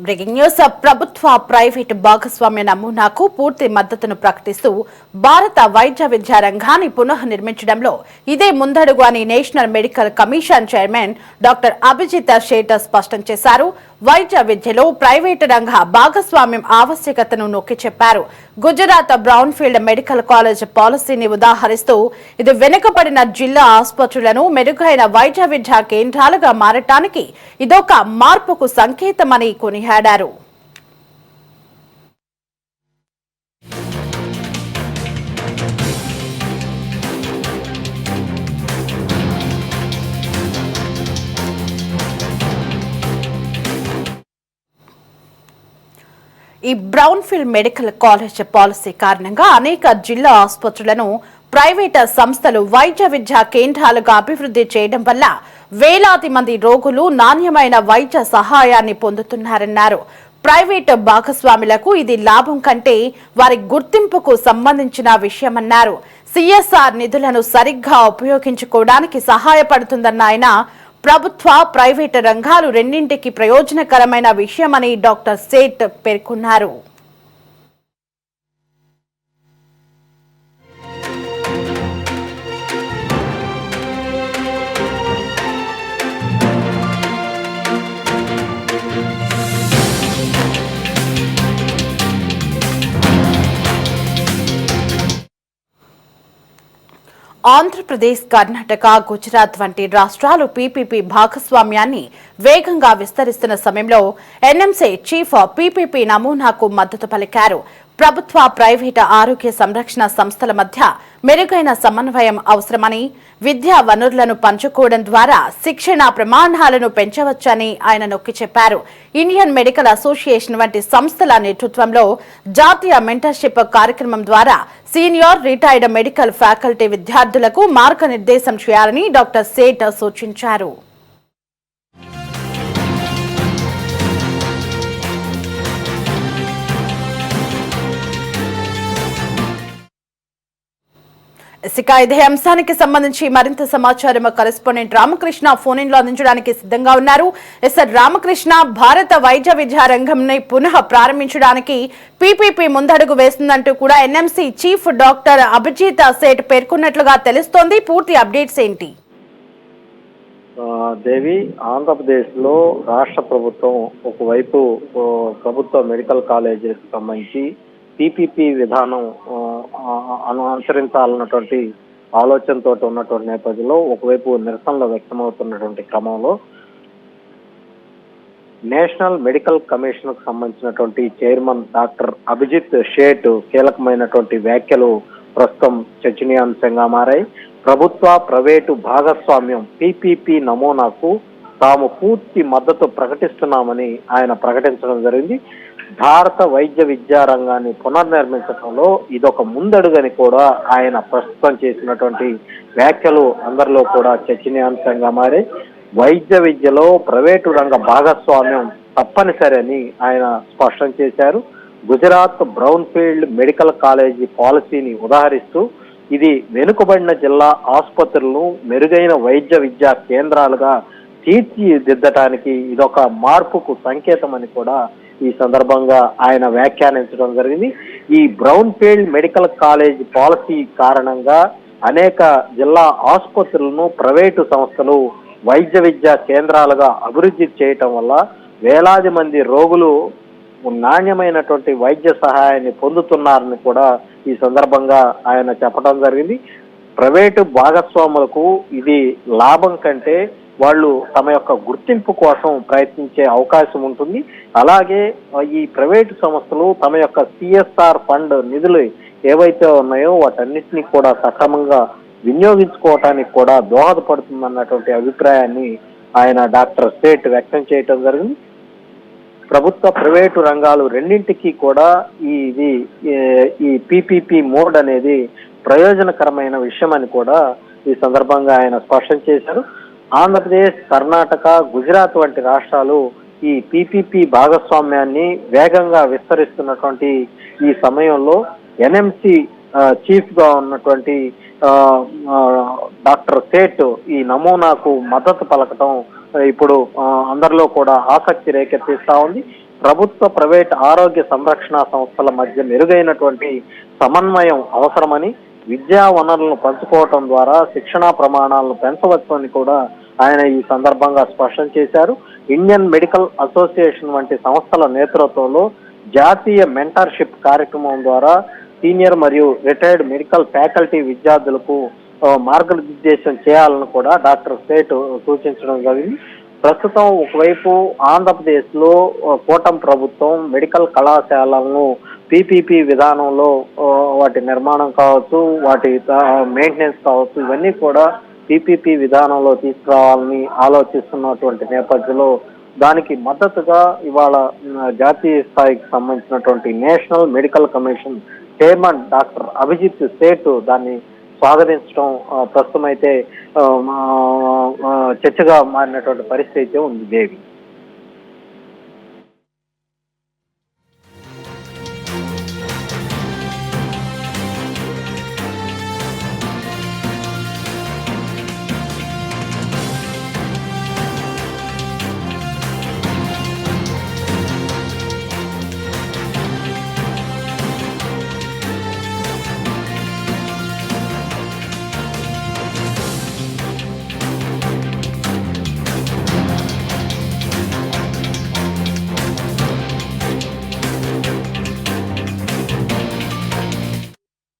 Breaking news. ప్రభుత్వ private భాగస్వామ్య నమూనాకు పూర్తి మద్దతును ప్రకటిస్తూ భారత వైద్య విద్యా రంగాన్ని పునఃనిర్మించడంలో ఇదే ముందడుగు అని national medical commission chairman doctor Abhijit Shet స్పష్టం చేశారు. వైద్య విద్యలో ప్రైవేటు రంగ భాగస్వామ్యం ఆవశ్యకతను నొక్కి చెప్పారు. గుజరాత్ బ్రౌన్ఫీల్డ్ మెడికల్ కాలేజ్ పాలసీని ఉదాహరిస్తూ ఇది వెనుకబడిన జిల్లా ఆసుపత్రులను మెరుగైన వైద్య విద్యా కేంద్రాలుగా మారటానికి ఇదొక మార్పుకు సంకేతమని కొనియాడారు. ఈ బ్రౌన్ఫీల్డ్ మెడికల్ కాలేజ్ పాలసీ కారణంగా అనేక జిల్లా ఆసుపత్రులను ప్రైవేట్ సంస్థలు వైద్య విద్యా కేంద్రాలుగా అభివృద్ధి చేయడం వల్ల వేలాది మంది రోగులు నాణ్యమైన వైద్య సహాయాన్ని పొందుతున్నారన్నారు. ప్రైవేటు భాగస్వాములకు ఇది లాభం కంటే వారి గుర్తింపుకు సంబంధించిన విషయమన్నారు. సిఎస్ఆర్ నిధులను సరిగ్గా ఉపయోగించుకోవడానికి సహాయపడుతుందన్న ఆయన ప్రభుత్వ ప్రైవేటు రంగాలు రెండింటికి ప్రయోజనకరమైన విషయమని డాక్టర్ సేట్ పేర్కొన్నారు. ఆంధ్రప్రదేశ్, కర్ణాటక, గుజరాత్ వంటి రాష్ట్రాలు పీపీపీ భాగస్వామ్యాన్ని వేగంగా విస్తరిస్తున్న సమయంలో ఎన్ఎంసీ చీఫ్ పీపీపీ నమూనాకు మద్దతు పలికారు. ప్రభుత్వ ప్రైవేటు ఆరోగ్య సంరక్షణ సంస్థల మధ్య మెరుగైన సమన్వయం అవసరమని, విద్యా వనరులను పంచుకోవడం ద్వారా శిక్షణ ప్రమాణాలను పెంచవచ్చని ఆయన నొక్కి చెప్పారు. ఇండియన్ మెడికల్ అసోసియేషన్ వంటి సంస్థల నేతృత్వంలో జాతీయ మెంటర్షిప్ కార్యక్రమం ద్వారా సీనియర్, రిటైర్డ్ మెడికల్ ఫ్యాకల్టీ విద్యార్థులకు మార్గనిర్దేశం చేయాలని డాక్టర్ సేట్ సూచించారు. ఇక ఇదే అంశానికి సంబంధించి మరింత సమాచారం కరెస్పాండెంట్ రామకృష్ణ ఫోన్ ఇన్ లో అందించడానికి సిద్ధంగా ఉన్నారు. సార్ రామకృష్ణ, భారత వైద్య విద్యా రంగంని పునః ప్రారంభించడానికి పీపీపీ ముందడుగు వేస్తుందంటూ కూడా ఎన్ఎంసీ చీఫ్ డాక్టర్ అభిజిత్ సేట్ పేర్కొన్నట్లుగా తెలుస్తోంది. పూర్తి అప్డేట్స్ ఏంటి? దేవి, ఆంధ్రప్రదేశ్ లో రాష్ట్ర ప్రభుత్వం ఒకవైపు ప్రభుత్వ మెడికల్ కాలేజీకి సంబంధించి పీపీపీ విధానం అనుసరించాలన్నటువంటి ఆలోచనతో ఉన్నటువంటి నేపథ్యంలో ఒకవైపు నిరసనలు వ్యక్తమవుతున్నటువంటి క్రమంలో నేషనల్ మెడికల్ కమిషన్ కు సంబంధించినటువంటి చైర్మన్ డాక్టర్ అభిజిత్ షేట్ కీలకమైనటువంటి వ్యాఖ్యలు ప్రస్తుతం చర్చనీయాంశంగా మారాయి. ప్రభుత్వ ప్రైవేటు భాగస్వామ్యం పీపీపీ నమూనాకు తాము పూర్తి మద్దతు ప్రకటిస్తున్నామని ఆయన ప్రకటించడం జరిగింది. భారత వైద్య విద్యా రంగాన్ని పునర్నిర్మించడంలో ఇదొక ముందడుగని కూడా ఆయన ప్రస్తుతం చేసినటువంటి వ్యాఖ్యలు అందరిలో కూడా చర్చనీయాంశంగా మారి వైద్య విద్యలో ప్రైవేటు రంగ భాగస్వామ్యం తప్పనిసరి అని ఆయన స్పష్టం చేశారు. గుజరాత్ బ్రౌన్ఫీల్డ్ మెడికల్ కాలేజీ పాలసీని ఉదాహరిస్తూ ఇది వెనుకబడిన జిల్లా ఆసుపత్రులను మెరుగైన వైద్య విద్యా కేంద్రాలుగా తీర్చిదిద్దటానికి ఇదొక మార్పుకు సంకేతం అని కూడా ఈ సందర్భంగా ఆయన వ్యాఖ్యానించడం జరిగింది. ఈ బ్రౌన్ఫీల్డ్ మెడికల్ కాలేజ్ పాలసీ కారణంగా అనేక జిల్లా ఆసుపత్రులను ప్రైవేటు సంస్థలు వైద్య విద్యా కేంద్రాలుగా అభివృద్ధి చేయటం వల్ల వేలాది మంది రోగులు నాణ్యమైనటువంటి వైద్య సహాయాన్ని పొందుతున్నారని కూడా ఈ సందర్భంగా ఆయన చెప్పడం జరిగింది. ప్రైవేటు భాగస్వాములకు ఇది లాభం కంటే వాళ్ళు తమ యొక్క గుర్తింపు కోసం ప్రయత్నించే అవకాశం ఉంటుంది. అలాగే ఈ ప్రైవేటు సంస్థలు తమ యొక్క సిఎస్ఆర్ ఫండ్ నిధులు ఏవైతే ఉన్నాయో వాటన్నిటినీ కూడా సక్రమంగా వినియోగించుకోవటానికి కూడా దోహదపడుతుందన్నటువంటి అభిప్రాయాన్ని ఆయన డాక్టర్ సేట్ వ్యక్తం చేయటం జరిగింది. ప్రభుత్వ ప్రైవేటు రంగాలు రెండింటికి కూడా ఈ పీపీపీ మోడ్ అనేది ప్రయోజనకరమైన విషయం అని కూడా ఈ సందర్భంగా ఆయన స్పష్టం చేశారు. ఆంధ్రప్రదేశ్, కర్ణాటక, గుజరాత్ వంటి రాష్ట్రాలు ఈ పీపీపీ భాగస్వామ్యాన్ని వేగంగా విస్తరిస్తున్నటువంటి ఈ సమయంలో ఎన్ఎంసీ చీఫ్ గా ఉన్నటువంటి డాక్టర్ సేట్ ఈ నమూనాకు మద్దతు పలకటం ఇప్పుడు అందరిలో కూడా ఆసక్తి రేకెత్తిస్తా ఉంది. ప్రభుత్వ ప్రైవేట్ ఆరోగ్య సంరక్షణ సంస్థల మధ్య మెరుగైనటువంటి సమన్వయం అవసరమని, విద్యా వనరులను పంచుకోవటం ద్వారా శిక్షణా ప్రమాణాలను పెంచవచ్చని కూడా ఆయన ఈ సందర్భంగా స్పష్టం చేశారు. ఇండియన్ మెడికల్ అసోసియేషన్ వంటి సంస్థల నేతృత్వంలో జాతీయ మెంటర్షిప్ కార్యక్రమం ద్వారా సీనియర్ మరియు రిటైర్డ్ మెడికల్ ఫ్యాకల్టీ విద్యార్థులకు మార్గనిర్దేశం చేయాలని కూడా డాక్టర్ సేఠ్ సూచించడం జరిగింది. ప్రస్తుతం ఒకవైపు ఆంధ్రప్రదేశ్ లో కూటమి ప్రభుత్వం మెడికల్ కళాశాలలను పీపీపీ విధానంలో వాటి నిర్మాణం కావచ్చు, వాటి మెయింటెనెన్స్ కావచ్చు, ఇవన్నీ కూడా పీపీపీ విధానంలో తీసుకురావాలని ఆలోచిస్తున్నటువంటి నేపథ్యంలో దానికి మద్దతుగా ఇవాళ జాతీయ స్థాయికి సంబంధించినటువంటి national medical commission chairman doctor Abhijit Seth దాన్ని స్వాగతించడం ప్రస్తుతం అయితే చర్చగా మారినటువంటి పరిస్థితి అయితే ఉంది దేవి.